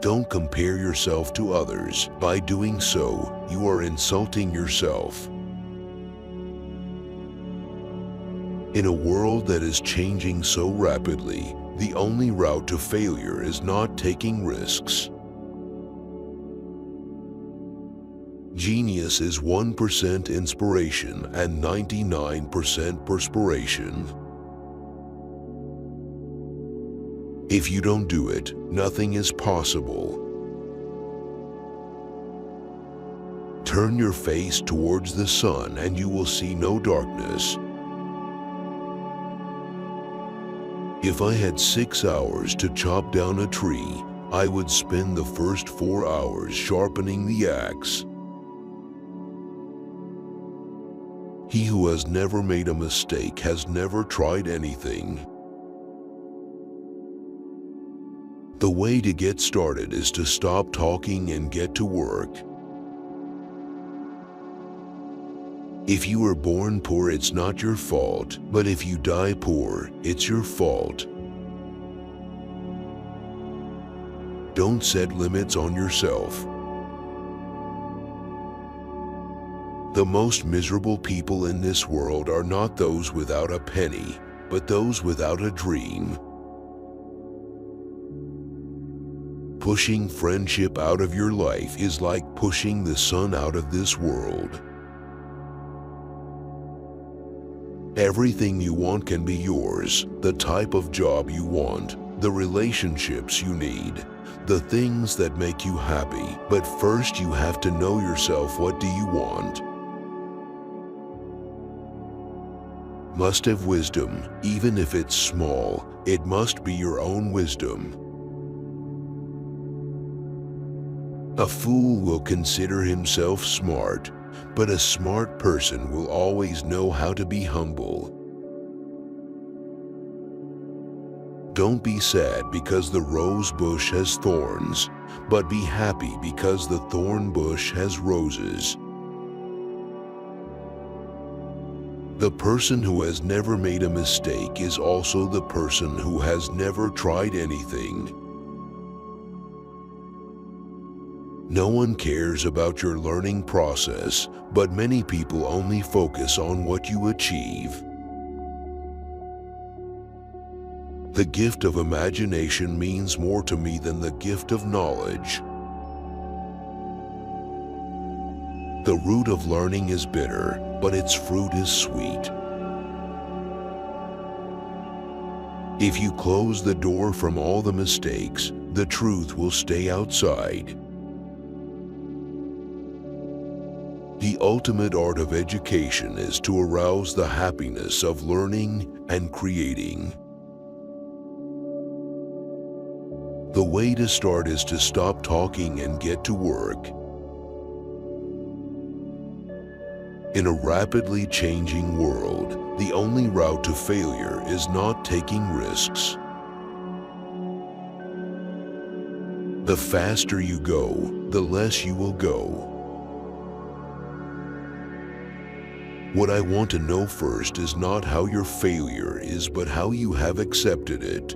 Don't compare yourself to others. By doing so, you are insulting yourself. In a world that is changing so rapidly, the only route to failure is not taking risks. Genius is 1% inspiration and 99% perspiration. If you don't do it, nothing is possible. Turn your face towards the sun and you will see no darkness. If I had 6 hours to chop down a tree, I would spend the first 4 hours sharpening the axe. He who has never made a mistake has never tried anything. The way to get started is to stop talking and get to work. If you were born poor, it's not your fault, but if you die poor, it's your fault. Don't set limits on yourself. The most miserable people in this world are not those without a penny, but those without a dream. Pushing friendship out of your life is like pushing the sun out of this world. Everything you want can be yours, the type of job you want, the relationships you need, the things that make you happy. But first you have to know yourself. What do you want? Must have wisdom, even if it's small. It must be your own wisdom. A fool will consider himself smart, but a smart person will always know how to be humble. Don't be sad because the rose bush has thorns, but be happy because the thorn bush has roses. The person who has never made a mistake is also the person who has never tried anything. No one cares about your learning process, but many people only focus on what you achieve. The gift of imagination means more to me than the gift of knowledge. The root of learning is bitter, but its fruit is sweet. If you close the door from all the mistakes, the truth will stay outside. The ultimate art of education is to arouse the happiness of learning and creating. The way to start is to stop talking and get to work. In a rapidly changing world, the only route to failure is not taking risks. The faster you go, the less you will go. What I want to know first is not how your failure is, but how you have accepted it.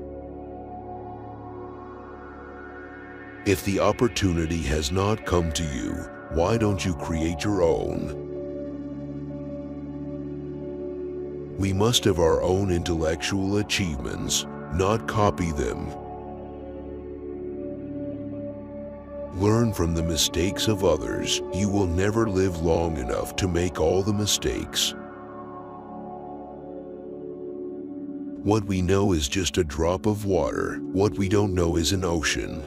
If the opportunity has not come to you, why don't you create your own? We must have our own intellectual achievements, not copy them. Learn from the mistakes of others. You will never live long enough to make all the mistakes. What we know is just a drop of water. What we don't know is an ocean.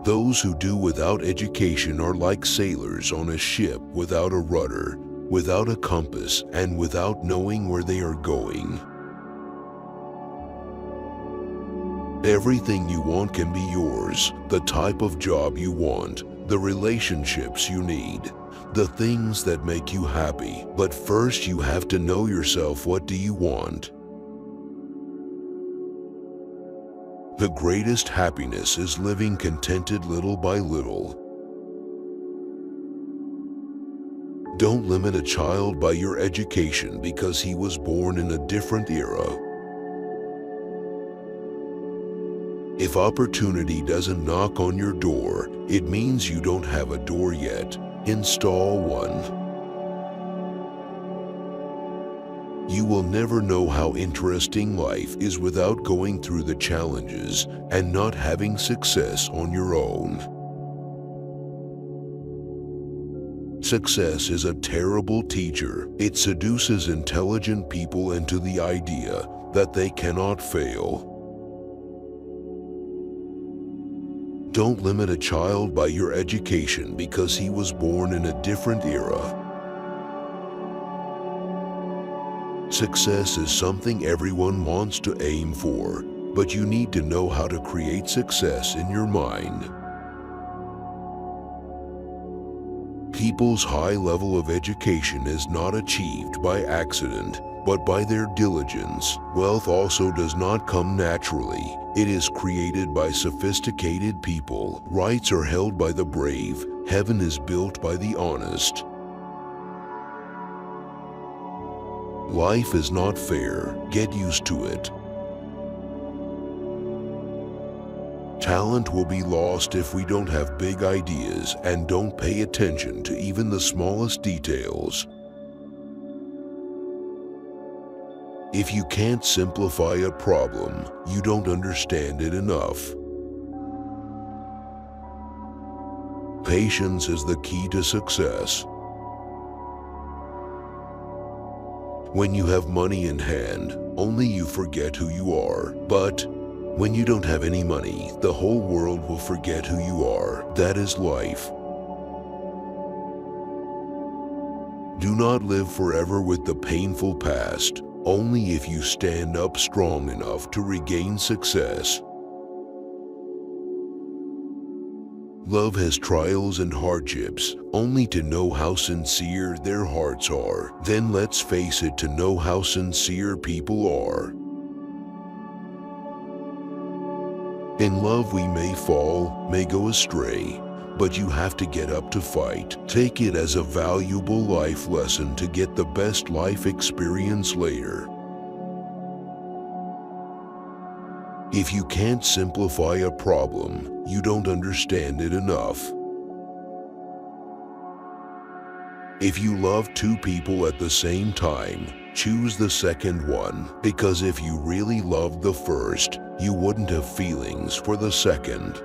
Those who do without education are like sailors on a ship without a rudder, without a compass, and without knowing where they are going. Everything you want can be yours, the type of job you want, the relationships you need, the things that make you happy. But first you have to know yourself. What do you want? The greatest happiness is living contented little by little. Don't limit a child by your education because he was born in a different era. If opportunity doesn't knock on your door, it means you don't have a door yet. Install one. You will never know how interesting life is without going through the challenges and not having success on your own. Success is a terrible teacher. It seduces intelligent people into the idea that they cannot fail. Don't limit a child by your education because he was born in a different era. Success is something everyone wants to aim for, but you need to know how to create success in your mind. People's high level of education is not achieved by accident, but by their diligence. Wealth also does not come naturally. It is created by sophisticated people. Rights are held by the brave. Heaven is built by the honest. Life is not fair. Get used to it. Talent will be lost if we don't have big ideas and don't pay attention to even the smallest details. If you can't simplify a problem, you don't understand it enough. Patience is the key to success. When you have money in hand, only you forget who you are. But when you don't have any money, the whole world will forget who you are. That is life. Do not live forever with the painful past. Only if you stand up strong enough to regain success. Love has trials and hardships, only to know how sincere their hearts are. Then let's face it, to know how sincere people are. In love we may fall, may go astray, but you have to get up to fight. Take it as a valuable life lesson to get the best life experience later. If you can't simplify a problem, you don't understand it enough. If you love two people at the same time, choose the second one, because if you really loved the first, you wouldn't have feelings for the second.